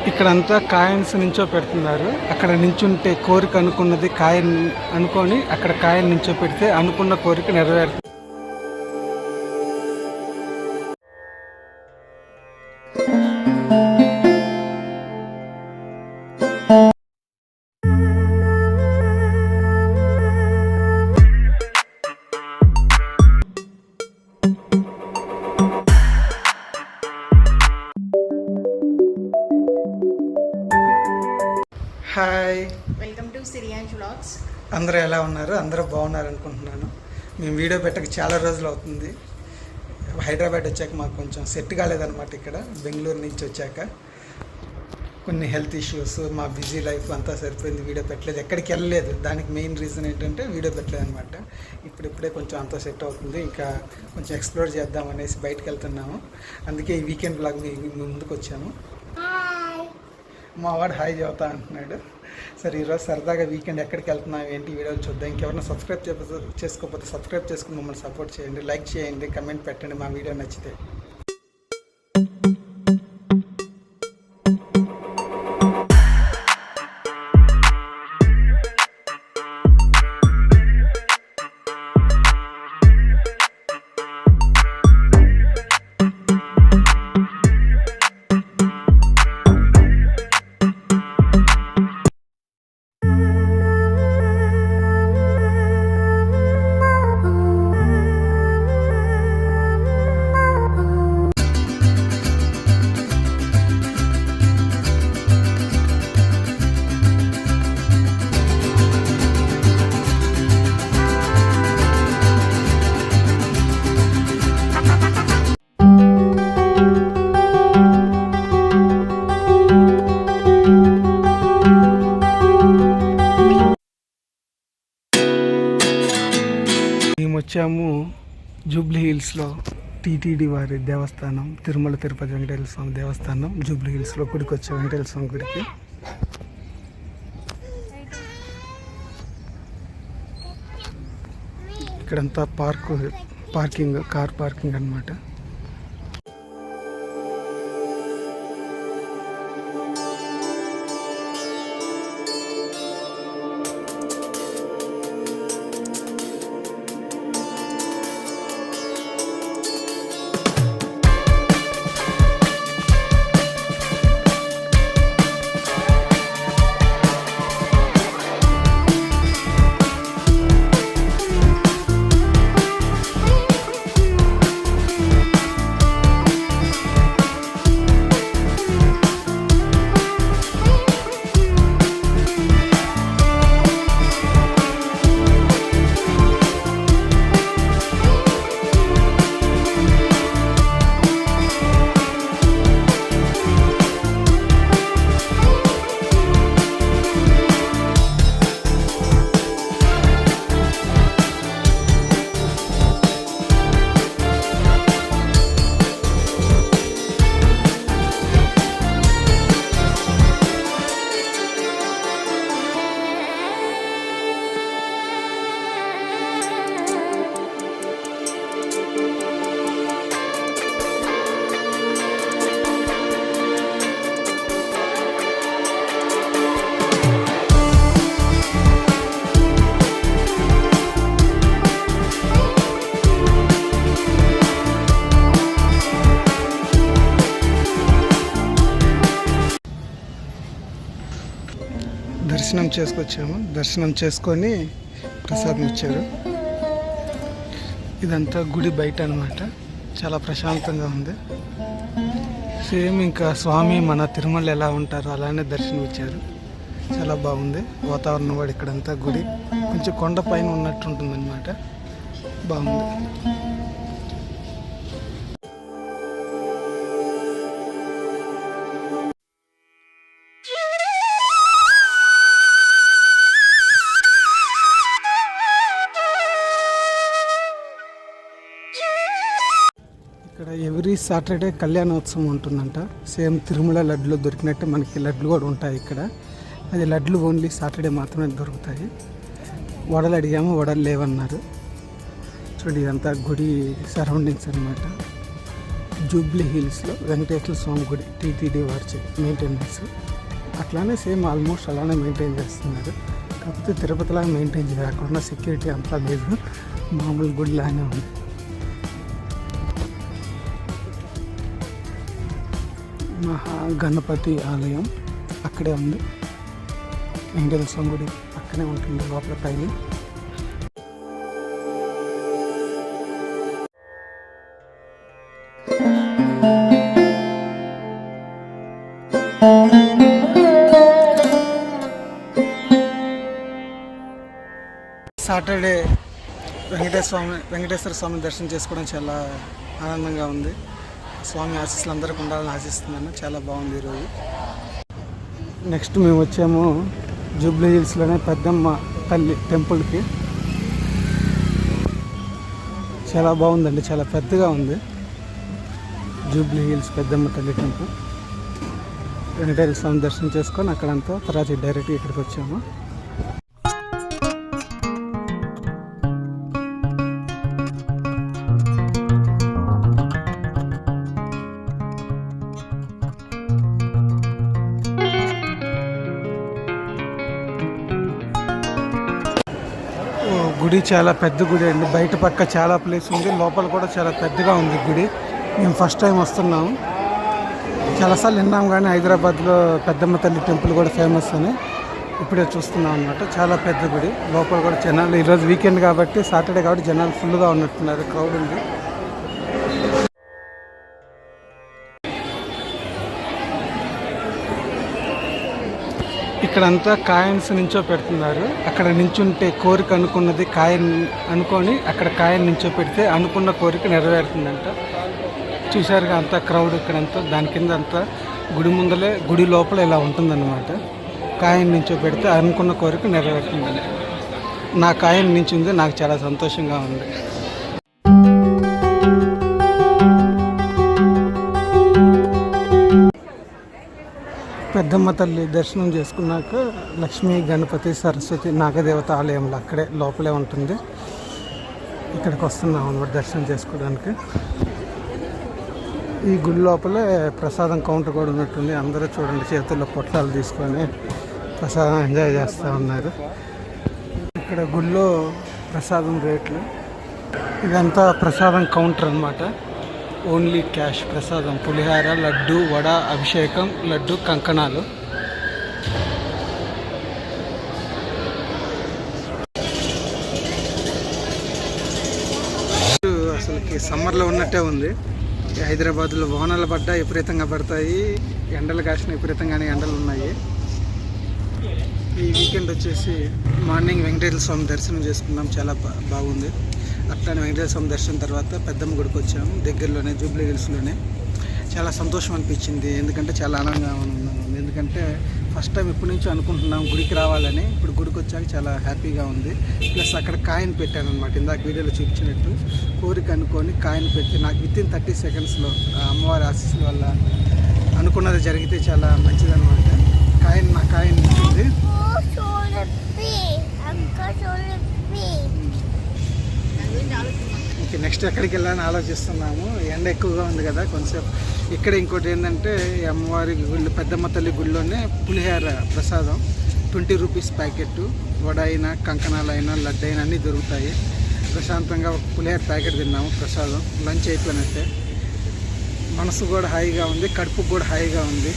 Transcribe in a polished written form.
ఇక్కడంతా కాయిన్స్ నుంచో పెడుతున్నారు. అక్కడ నించుంటే కోరిక అనుకున్నది కాయన్ అనుకొని అక్కడ కాయన్ నుంచో పెడితే అనుకున్న కోరిక నెరవేరుతుంది. హాయ్, వెల్కమ్ టు సిరియాన్స్ వ్లాగ్స్. అందరూ ఎలా ఉన్నారు? అందరూ బాగున్నారు అనుకుంటున్నాను. మేము వీడియో పెట్టక చాలా రోజులు అవుతుంది. హైదరాబాద్ వచ్చాక మాకు కొంచెం సెట్ కాలేదన్నమాట. ఇక్కడ బెంగళూరు నుంచి వచ్చాక కొన్ని హెల్త్ ఇష్యూస్, మా బిజీ లైఫ్ అంతా సరిపోయింది. వీడియో పెట్టలేదు, ఎక్కడికి వెళ్ళలేదు. దానికి మెయిన్ రీజన్ ఏంటంటే వీడియో పెట్టలేదు అనమాట. ఇప్పుడిప్పుడే కొంచెం అంతా సెట్ అవుతుంది. ఇంకా కొంచెం ఎక్స్ప్లోర్ చేద్దాం అనేసి బయటకు వెళ్తున్నాము. అందుకే ఈ వీకెండ్ బ్లాగ్ మీ ముందుకు వచ్చాము. మా వాడు హాయ్ చెబుతా అంటున్నాడు. సరే, ఈరోజు సరదాగా వీకెండ్ ఎక్కడికి వెళ్తున్నాం ఏంటి వీడియోలు చూద్దాం. ఇంకెవరైనా సబ్స్క్రైబ్ చేసుకోకపోతే సబ్స్క్రైబ్ చేసుకుని మమ్మల్ని సపోర్ట్ చేయండి, లైక్ చేయండి, కమెంట్ పెట్టండి మా వీడియో నచ్చితే. మేము వచ్చాము జూబ్లీ హిల్స్లో టీటీడీ వారి దేవస్థానం, తిరుమల తిరుపతి వెంకటేశ్వర స్వామి దేవస్థానం జూబ్లీ హిల్స్లో గుడికి వచ్చాము, వెంకటేశ్వర స్వామి గుడికి. ఇక్కడంతా పార్కింగ్ కార్ పార్కింగ్ అన్నమాట. దర్శనం చేసుకొచ్చాము. దర్శనం చేసుకొని ప్రసాదం ఇచ్చారు. ఇదంతా గుడి బయట అనమాట. చాలా ప్రశాంతంగా ఉంది. సేమ్ ఇంకా స్వామి మన తిరుమల ఎలా ఉంటారో అలానే దర్శనం ఇచ్చారు. చాలా బాగుంది వాతావరణం కూడా. ఇక్కడంతా గుడి కొంచెం కొండ పైన ఉన్నట్టు ఉంటుంది అనమాట. బాగుంది. ఇక్కడ ఎవ్రీ సాటర్డే కళ్యాణోత్సవం ఉంటుందంట. సేమ్ తిరుమల లడ్లు దొరికినట్టే మనకి లడ్లు కూడా ఉంటాయి ఇక్కడ. అది లడ్లు ఓన్లీ సాటర్డే మాత్రమే దొరుకుతాయి. వడలు అడిగాము, వడలు లేవన్నారు. చూడండి, ఇదంతా గుడి సరౌండింగ్స్ అనమాట. జూబ్లీ హిల్స్లో వెంకటేశ్వర స్వామి గుడి టీటీడీ వారి మెయింటెనెన్స్ అట్లానే సేమ్ ఆల్మోస్ట్ అలానే మెయింటైన్ చేస్తున్నారు. కాకపోతే తిరుపతిలా మెయింటైన్ చేయకుండా సెక్యూరిటీ అంతా లేదు, మామూలు గుడిలానే ఉంది. మహాగణపతి ఆలయం అక్కడే ఉంది, వెంకటేశ్వర స్వామి గుడి పక్కనే ఉంటుంది లోపల పైన. సాటర్డే వెంకటేశ్వర స్వామి దర్శనం చేసుకోవడం చాలా ఆనందంగా ఉంది. స్వామి ఆశీస్సులు అందరికీ ఉండాలని ఆశిస్తున్నాను. చాలా బాగుంది ఈరోజు. నెక్స్ట్ మేము వచ్చాము జూబ్లీ హిల్స్లోనే పెద్దమ్మ తల్లి టెంపుల్కి. చాలా బాగుందండి, చాలా పెద్దగా ఉంది జూబ్లీ హిల్స్ పెద్దమ్మ తల్లి టెంపుల్. వెంకటేశ్వర స్వామి దర్శనం చేసుకొని అక్కడంతా తర్వాత డైరెక్ట్గా ఇక్కడికి వచ్చాము. గుడి చాలా పెద్ద గుడి అండి, బయట పక్క చాలా ప్లేస్ ఉంది, లోపల కూడా చాలా పెద్దగా ఉంది గుడి. మేము ఫస్ట్ టైం వస్తున్నాము, చాలాసార్లు విన్నాం కానీ హైదరాబాద్లో పెద్దమ్మ తల్లి టెంపుల్ కూడా ఫేమస్ అని ఇప్పుడే చూస్తున్నాం అన్నమాట. చాలా పెద్ద గుడి, లోపల కూడా జనాలు ఈరోజు వీకెండ్ కాబట్టి సాటర్డే కాబట్టి జనాలు ఫుల్గా ఉన్నట్టున్నారు, క్రౌడ్ ఉంది. ఇక్కడంతా కాయిన్స్ నుంచో పెడుతున్నారు. అక్కడ నించుంటే కోరిక అనుకున్నది కాయన్ అనుకొని అక్కడ కాయన్ నుంచో పెడితే అనుకున్న కోరిక నెరవేరుతుందంట. చూశారుగా అంతా క్రౌడ్ ఇక్కడంతా. దాని కింద అంతా గుడి ముందలే గుడి లోపల ఇలా ఉంటుందన్నమాట. కాయన్ నుంచో పెడితే అనుకున్న కోరిక నెరవేరుతుందంట. నా కాయన్ నించుంది, నాకు చాలా సంతోషంగా ఉంది. పెద్దమ్మ తల్లి దర్శనం చేసుకున్నాక లక్ష్మీ గణపతి సరస్వతి నాగదేవత ఆలయంలో అక్కడే లోపలే ఉంటుంది. ఇక్కడికి వస్తున్నాం అన్నమాట దర్శనం చేసుకోవడానికి. ఈ గుడి లోపలే ప్రసాదం కౌంటర్ కూడా ఉన్నట్టుంది. అందరూ చూడండి చేతుల్లో పొట్లాలు తీసుకొని ప్రసాదం ఎంజాయ్ చేస్తూ ఉన్నారు. ఇక్కడ గుడిలో ప్రసాదం రేట్లు, ఇదంతా ప్రసాదం కౌంటర్ అన్నమాట. ఓన్లీ క్యాష్ ప్రసాదం, పులిహార, లడ్డు, వడ, అభిషేకం, లడ్డు, కంకణాలు. అసలుకి సమ్మర్లో ఉన్నట్టే ఉంది. హైదరాబాద్లో వానలు పడ్డా విపరీతంగా పడతాయి, ఎండలు కాసిన విపరీతంగానే ఎండలు ఉన్నాయి. ఈ వీకెండ్ వచ్చేసి మార్నింగ్ వెంకటేశ్వర స్వామి దర్శనం చేసుకున్నాం, చాలా బాగుంది. అట్లానే వెంకటేశ్వర స్వామి దర్శనం తర్వాత పెద్దమ్మ గుడికి వచ్చాము, దగ్గరలోనే జూబ్లీ హిల్స్లోనే. చాలా సంతోషం అనిపించింది, ఎందుకంటే చాలా ఆనందంగా ఉన్నాను. ఎందుకంటే ఫస్ట్ టైం ఎప్పటి నుంచో అనుకుంటున్నాం గుడికి రావాలని. ఇప్పుడు గుడికి వచ్చాక చాలా హ్యాపీగా ఉంది. ప్లస్ అక్కడ కాయిన్ పెట్టాను అనమాట, ఇందాక వీడియోలో చూపించినట్టు. కోరిక అనుకొని కాయిన్ పెట్టి నాకు వితిన్ 30 సెకండ్స్లో అమ్మవారి ఆశీస్సుల వల్ల అనుకున్నది జరిగితే చాలా మంచిదన్నమాట. నా కాయిన్ ఇచ్చింది. ఓకే, నెక్స్ట్ ఎక్కడికి వెళ్ళాలని ఆలోచిస్తున్నాము. ఎండ ఎక్కువగా ఉంది కదా కొంచెం. ఇక్కడ ఇంకోటి ఏంటంటే అమ్మవారి గుళ్ళు పెద్దమ్మ తల్లి గుడిలోనే పులిహార ప్రసాదం 20 రూపీస్ ప్యాకెట్. వడ అయినా, కంకణాలు అయినా, లడ్డు అయినా అన్నీ దొరుకుతాయి. ప్రశాంతంగా ఒక పులిహార ప్యాకెట్ తిన్నాము ప్రసాదం. లంచ్ అయిపోయినట్టే. మనసు కూడా హాయిగా ఉంది, కడుపుకు కూడా హాయిగా ఉంది.